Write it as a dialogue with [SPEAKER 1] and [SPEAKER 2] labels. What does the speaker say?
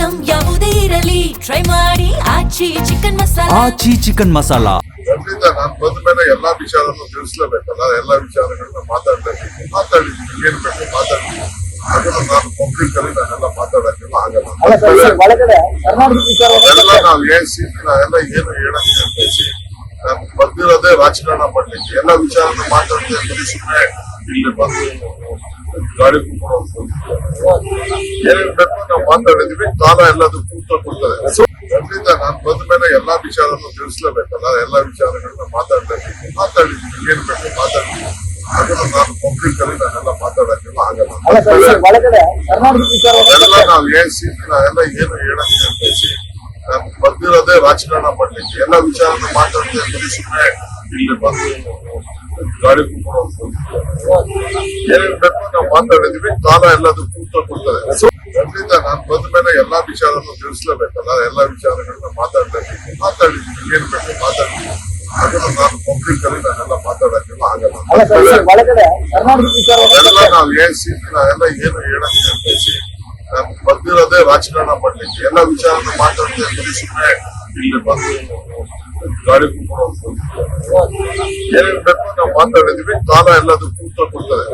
[SPEAKER 1] Item ಯಾವುದೇ ಇರಲಿ try ಮಾಡಿ ಆಚಿ ಚಿಕನ್ ಮಸಾಲಾ.
[SPEAKER 2] ಆಚಿ ಚಿಕನ್ ಮಸಾಲಾ
[SPEAKER 3] ಖಂಡಿತ ನಾನು ಬಂದ ಮೇಲೆ ಎಲ್ಲಾ ವಿಚಾರವನ್ನು ತಿಳಿಸ್ಲೇಬೇಕಲ್ಲ. ಎಲ್ಲಾ ವಿಚಾರಗಳನ್ನ ಮಾತಾಡಿದ್ದೀನಿ ಏನ್ ಬೇಕು ಮಾತಾಡ್ತೀನಿ. ಅದನ್ನು ನಾನು ಪಬ್ಲಿಕ್ ಅಲ್ಲಿ ನಾನೆಲ್ಲ ಮಾತಾಡಕ್ಕೆಲ್ಲ ಆಗಲ್ಲ. ಎಲ್ಲ ನಾವು ನಾವೆಲ್ಲ ಏನು ಹೇಳಕ್ಕೆ ಬಯಸಿ ನಾನು ಬಂದಿರೋದೇ ರಾಜಕಾರಣ ಮಾಡ್ಲಿಕ್ಕೆ. ಎಲ್ಲ ವಿಚಾರನ ಮಾತಾಡ್ತೀನಿ. ಸುಮ್ಮನೆ ಇಲ್ಲಿ ಬಂದು ಗಾಡಿ ಕುತ್ಕೊಂಡು ಏನೇನ್ ಬೇಕು ನಾವು ಮಾತಾಡಿದೀವಿ. ಕಾಲ ಎಲ್ಲದಕ್ಕೂ ಉತ್ತರ ಕೊಡ್ತದೆ. ಖಂಡಿತ ನಾನು ಬಂದ ಮೇಲೆ ಎಲ್ಲಾ ವಿಚಾರವನ್ನು ತಿಳಿಸ್ಲೇಬೇಕಲ್ಲ. ಎಲ್ಲಾ ವಿಚಾರಗಳನ್ನ ಮಾತಾಡಿದ್ದೀನಿ ಏನ್ ಬೇಕು ಮಾತಾಡ್ತೀನಿ. ಅದನ್ನು ನಾನು ಪಬ್ಲಿಕ್ ಅಲ್ಲಿ ನಾನೆಲ್ಲ ಮಾತಾಡಕ್ಕೆಲ್ಲ ಆಗಲ್ಲ. ಎಲ್ಲ ನಾವು ನಾವೆಲ್ಲ ಏನು ಹೇಳಕ್ಕೆ ಬಯಸಿ ನಾನು ಬಂದಿರೋದೇ ರಾಜಕಾರಣ ಮಾಡ್ಲಿಕ್ಕೆ. ಎಲ್ಲ ವಿಚಾರನ ಮಾತಾಡ್ತೀನಿ. ಸುಮ್ಮನೆ ಇಲ್ಲಿ ಬಂದು ಗಾಡಿ ಕುತ್ಕೊಂಡು ಏನೇನ್ ಬೇಕು ನಾವು ಮಾತಾಡಿದೀವಿ. ಕಾಲ ಎಲ್ಲದಕ್ಕೂ ಉತ್ತರ ಕೊಡ್ತದೆ. ಖಂಡಿತ ನಾನು ಬಂದ ಮೇಲೆ ಎಲ್ಲಾ ವಿಚಾರವನ್ನು ತಿಳಿಸ್ಲೇಬೇಕಲ್ಲ. ಎಲ್ಲಾ ವಿಚಾರಗಳನ್ನ ಮಾತಾಡಿದ್ದೀನಿ ಏನ್ ಬೇಕು ಮಾತಾಡ್ತೀನಿ. ಅದನ್ನು ನಾನು ಪಬ್ಲಿಕ್ ಅಲ್ಲಿ ನಾನೆಲ್ಲ ಮಾತಾಡಕ್ಕೆಲ್ಲ ಆಗಲ್ಲ. ಎಲ್ಲ ನಾವು ನಾವೆಲ್ಲ ಏನು ಹೇಳಕ್ಕೆ ಬಯಸಿ ನಾನು ಬಂದಿರೋದೇ ರಾಜಕಾರಣ ಮಾಡ್ಲಿಕ್ಕೆ. ಎಲ್ಲ ವಿಚಾರನ ಮಾತಾಡ್ತೀನಿ. ಸುಮ್ಮನೆ ಇಲ್ಲಿ ಬಂದು ಗಾಡಿ ಕುತ್ಕೊಂಡು ಏನೇನ್ ಬೇಕು ನಾವು ಮಾತಾಡಿದೀವಿ. ಕಾಲ ಎಲ್ಲದಕ್ಕೂ ಉತ್ತರ ಕೊಡ್ತದೆ.